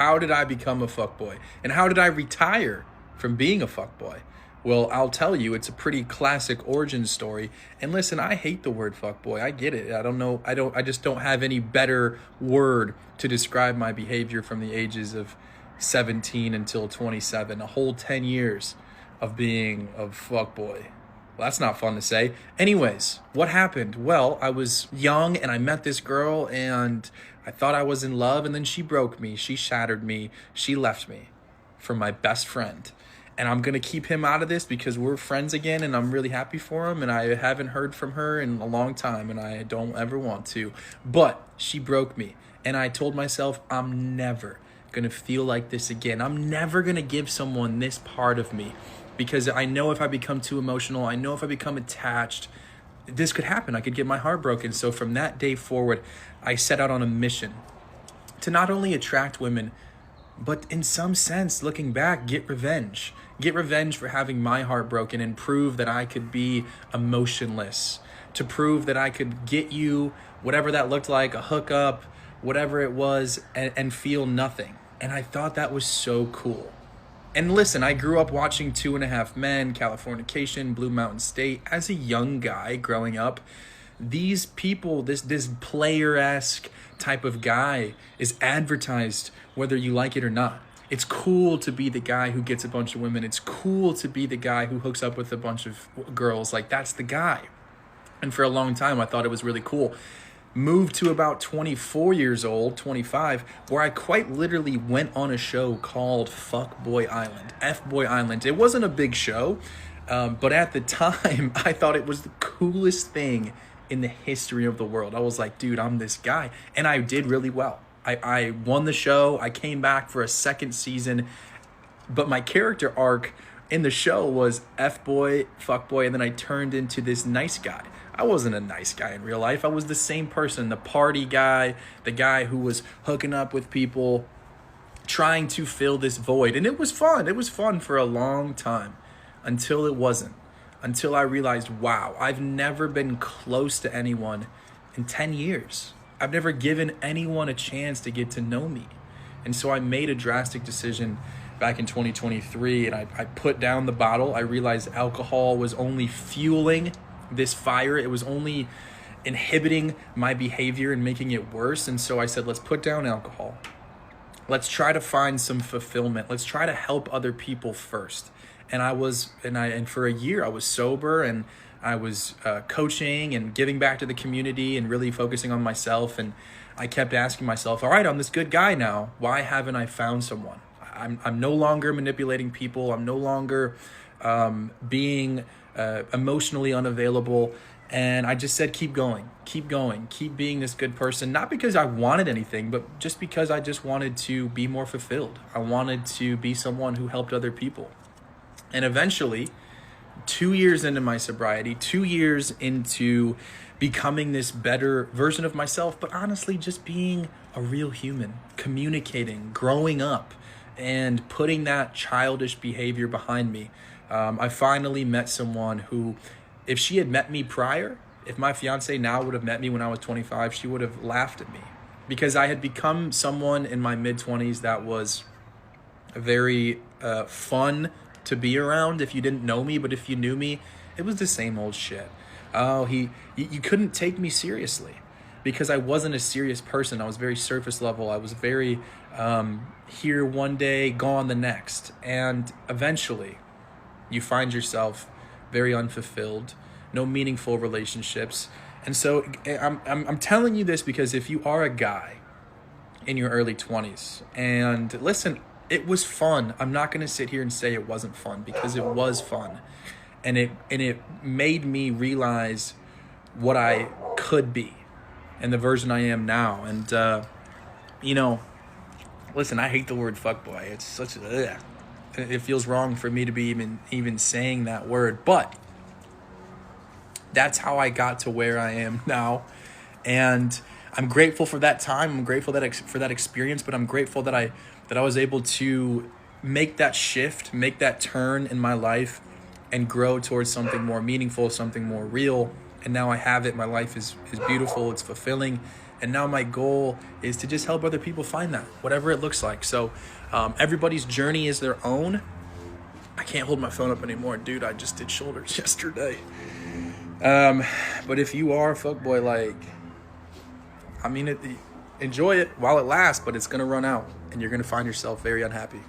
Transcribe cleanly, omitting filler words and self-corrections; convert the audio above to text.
How did I become a fuckboy? And how did I retire from being a fuckboy? Well, I'll tell you, it's a pretty classic origin story. And listen, I hate the word fuckboy. I get it. I just don't have any better word to describe my behavior from the ages of 17 until 27. A whole 10 years of being a fuckboy. Well, that's not fun to say. Anyways, what happened? Well, I was young and I met this girl and I thought I was in love, and then she broke me. She shattered me. She left me for my best friend. And I'm going to keep him out of this because we're friends again and I'm really happy for him. And I haven't heard from her in a long time and I don't ever want to. But she broke me. And I told myself, I'm never going to feel like this again. I'm never going to give someone this part of me, because I know if I become too emotional, I know if I become attached, this could happen. I could get my heart broken. So from that day forward, I set out on a mission to not only attract women, but in some sense, looking back, get revenge. Get revenge for having my heart broken and prove that I could be emotionless. To prove that I could get you, whatever that looked like, a hookup, whatever it was, and feel nothing. And I thought that was so cool. And listen, I grew up watching 2.5 Men, Californication, Blue Mountain State. As a young guy growing up, these people, this player-esque type of guy is advertised whether you like it or not. It's cool to be the guy who gets a bunch of women. It's cool to be the guy who hooks up with a bunch of girls. Like, that's the guy. And for a long time, I thought it was really cool. Moved to about 24 years old, 25, where I quite literally went on a show called Fuckboy Island, F-Boy Island. It wasn't a big show, but at the time, I thought it was the coolest thing in the history of the world. I was like, dude, I'm this guy. And I did really well. I won the show. I came back for a second season, but my character arc in the show was F-boy, fuckboy, and then I turned into this nice guy. I wasn't a nice guy in real life. I was the same person, the party guy, the guy who was hooking up with people, trying to fill this void. And it was fun. It was fun for a long time until it wasn't. Until I realized, wow, I've never been close to anyone in 10 years. I've never given anyone a chance to get to know me. And so I made a drastic decision back in 2023, and I put down the bottle. I realized alcohol was only fueling this fire. It was only inhibiting my behavior and making it worse. And so I said, let's put down alcohol. Let's try to find some fulfillment. Let's try to help other people first. And for a year I was sober, and I was coaching and giving back to the community and really focusing on myself. And I kept asking myself, all right, I'm this good guy now. Why haven't I found someone? I'm no longer manipulating people. I'm no longer being emotionally unavailable. And I just said, keep going, keep being this good person. Not because I wanted anything, but just because I just wanted to be more fulfilled. I wanted to be someone who helped other people. And eventually, 2 years into my sobriety, 2 years into becoming this better version of myself, but honestly, just being a real human, communicating, growing up, and putting that childish behavior behind me. I finally met someone who, if she had met me prior, if my fiance now would have met me when I was 25, she would have laughed at me, because I had become someone in my mid-20s that was very fun to be around if you didn't know me, but if you knew me, it was the same old shit. Oh, you couldn't take me seriously because I wasn't a serious person. I was very surface level. I was very here one day, gone the next. And eventually you find yourself very unfulfilled, no meaningful relationships. And so I'm telling you this because if you are a guy in your early 20s, and listen, it was fun. I'm not going to sit here and say it wasn't fun, because it was fun. And it made me realize what I could be and the version I am now. And, listen, I hate the word fuckboy. It's such a, it feels wrong for me to be even saying that word. But that's how I got to where I am now. And I'm grateful for that time. I'm grateful for that experience, but I'm grateful that I was able to make that shift, make that turn in my life, and grow towards something more meaningful, something more real. And now I have it. My life is beautiful. It's fulfilling. And now my goal is to just help other people find that, whatever it looks like. So everybody's journey is their own. I can't hold my phone up anymore, dude. I just did shoulders yesterday. But if you are a fuckboy, like, I mean, enjoy it while it lasts, but it's going to run out and you're going to find yourself very unhappy.